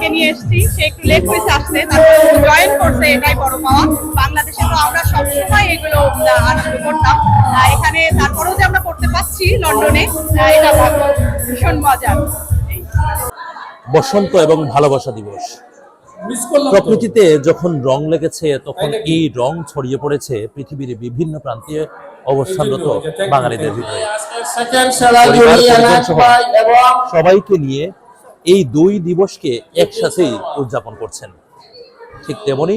তাকে নিয়ে এসেছি, সে একটু লেট হয়েছে আসতে, তারপর জয়েন করছে, এটাই বড় পাওয়া। বাংলাদেশে তো আমরা সবসময় এগুলো আনন্দ করতাম, এখানে তারপরেও যে আমরা করতে পারছি লন্ডনে, এটা ভীষণ মজার। বসন্ত এবং ভালোবাসা দিবস। প্রকৃতিতে যখন রং লেগেছে তখন এই রং ছড়িয়ে পড়েছে পৃথিবীর বিভিন্ন প্রান্তে অবস্থানরত বাঙালিদের ভিতরে। সবাইকে নিয়ে এই দুই দিবসকে একসাথেই উদযাপন করছেন। ঠিক তেমনি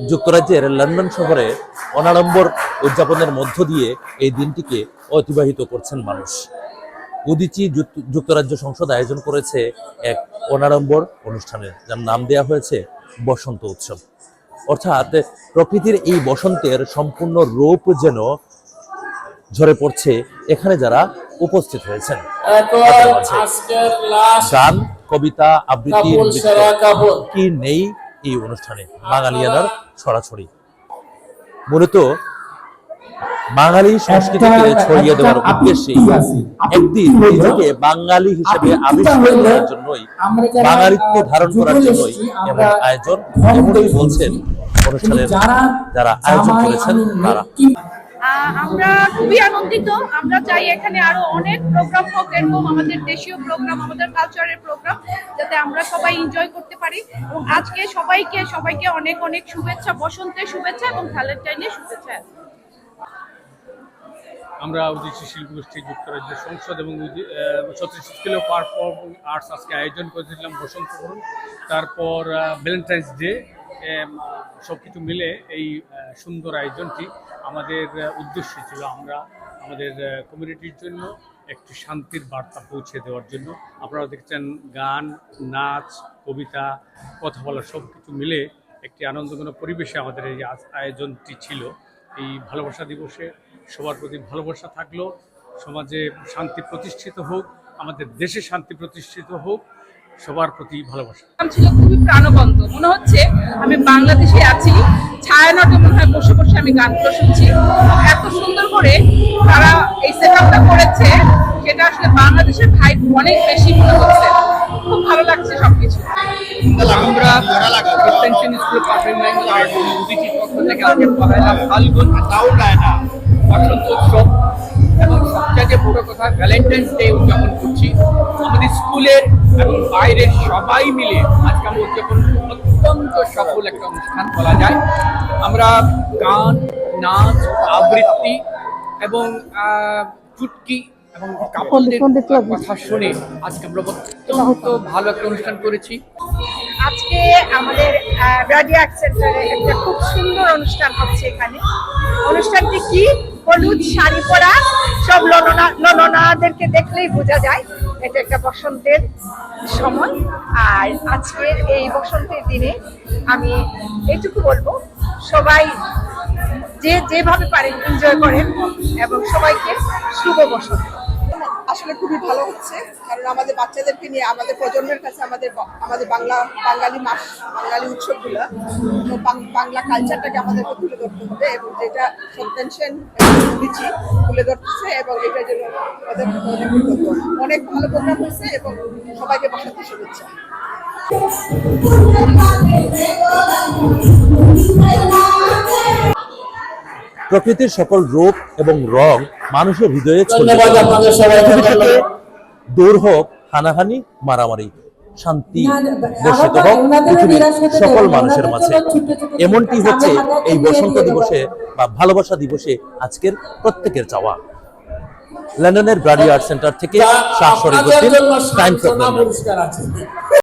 যুক্তরাজ্যের লন্ডন শহরে অনাড়ম্বর উদযাপনের মধ্য দিয়ে এই দিনটিকে অতিবাহিত করছেন মানুষ। উদীচী যুক্তরাজ্য সংসদ আয়োজন করেছে এক অনাড়ম্বর অনুষ্ঠানের, যার নাম দেওয়া হয়েছে বসন্ত উৎসব। অর্থাৎ প্রকৃতির এই বসন্তের সম্পূর্ণ রূপ যেন ঝরে পড়ছে এখানে যারা উপস্থিত হয়েছেন। গান, কবিতা, আবৃত্তি, কি নেই এই অনুষ্ঠানে বাঙালিয়ানার ছড়াছড়ি। মূলত বাঙালি সংস্কৃতিকে ছড়িয়ে দেওয়ার উদ্দেশ্যে একদিন নিজেকে বাঙালি হিসেবে আবিষ্কার করার জন্যই, বাঙালিত্ব ধারণ করার জন্যই এমন আয়োজন, এমনই বলছেন অনুষ্ঠানের যারা আয়োজন করেছেন তারা। আমরা খুবই আনন্দিত। আমরা চাই এখানে আরো অনেক প্রোগ্রাম হোক, এরকম আমাদের দেশীয় প্রোগ্রাম, আমাদের কালচারের প্রোগ্রাম, যাতে আমরা সবাই এনজয় করতে পারি। এবং আজকে সবাইকে অনেক অনেক শুভেচ্ছা, বসন্তের শুভেচ্ছা এবং ভ্যালেন্টাইনের শুভেচ্ছা। আমরা উদীচী শিল্পগোষ্ঠী যুক্তরাজ্য সংসদ এবং 36 স্কুল অফ পারফর্মিং আর্টস আজকে আয়োজন করেছিলাম বসন্ত বরণ, তারপর ভ্যালেন্টাইন্স ডে, সব কিছু মিলে এই সুন্দর আয়োজনটি। আমাদের উদ্দেশ্য ছিল আমরা আমাদের কমিউনিটির জন্য একটি শান্তির বার্তা পৌঁছে দেওয়ার জন্য। আপনারা দেখছেন গান, নাচ, কবিতা, কথা বলা সব কিছু মিলে একটি আনন্দঘন পরিবেশে আমাদের এই আয়োজনটি ছিল। এই ভালোবাসা দিবসে সবার প্রতি ভালোবাসা থাকলো, সমাজে শান্তি প্রতিষ্ঠিত হোক, আমাদের দেশে শান্তি প্রতিষ্ঠিত হোক, সবার প্রতি ভালোবাসা ছিল খুবই প্রাণবন্ত। মনে হচ্ছে আমি বাংলাদেশে আছি, ছায়ানটে মনে হয় বসে বসে আমি গানগুলো শুনছি। এত সুন্দর করে তারা এই সেটআপটা করেছে, সেটা আসলে বাংলাদেশের ভাইব অনেক বেশি মনে হচ্ছে। খুব ভালো লাগছে সবকিছু। আমরা এক্সটেনশন স্কুল পারফর্মিং আর্ট উদীচীর পক্ষ থেকে আজকে পহেলা ফাল্গুন বসন্ত উৎসব এবং সবচেয়ে বড় কথা ভ্যালেন্টাইন্স ডে উদযাপন করছি। আমাদের স্কুলের এবং বাইরের সবাই মিলে আজকে আমরা উদযাপন অত্যন্ত সফল একটা অনুষ্ঠান বলা যায়। আমরা গান, নাচ, আবৃত্তি এবং চুটকি এবং কাপড়দের কথা শুনে আজকে আমরা অত্যন্ত ভালো একটা অনুষ্ঠান করেছি। আজকে আমাদের ব্রাডি আর্ট সেন্টারে একটা খুব সুন্দর অনুষ্ঠান হচ্ছে। এখানে অনুষ্ঠানটি কি, হলুদ শাড়ি পরা সব ললনাদেরকে দেখলেই বোঝা যায় এটা একটা বসন্তের সময়। আর আজকের এই বসন্তের দিনে আমি এইটুকু বলবো, সবাই যেভাবে পারেন এনজয় করেন এবং সবাইকে শুভ বসন্ত। আসলে খুবই ভালো হচ্ছে, কারণ আমাদের বাচ্চাদেরকে নিয়ে আমাদের প্রজন্মের কাছে আমাদের বাঙালি উৎসবগুলো, বাংলা কালচারটাকে আমাদেরকে তুলে ধরতে হবে এবং যেটা সত্যেনসেন দিচ্ছি তুলে ধরতেছে এবং এটার জন্য অনেক ভালো প্রোগ্রাম হয়েছে এবং সবাইকে বসাতে শুভেচ্ছা। প্রকৃতির সকল রূপ এবং রং মানুষের হৃদয়ে ছড়িয়ে থেকে দূর হোক হানাহানি, মারামারি, শান্তি বর্ষিত হোক পৃথিবীর সকল মানুষের মাঝে। এমনটি হচ্ছে এই বসন্ত দিবসে বা ভালোবাসা দিবসে আজকের প্রত্যেকের চাওয়া। লন্ডনের ব্রাডি আর্ট সেন্টার থেকে শাহ শরীফ উদ্দিন, টাইমস অফ লন্ডন।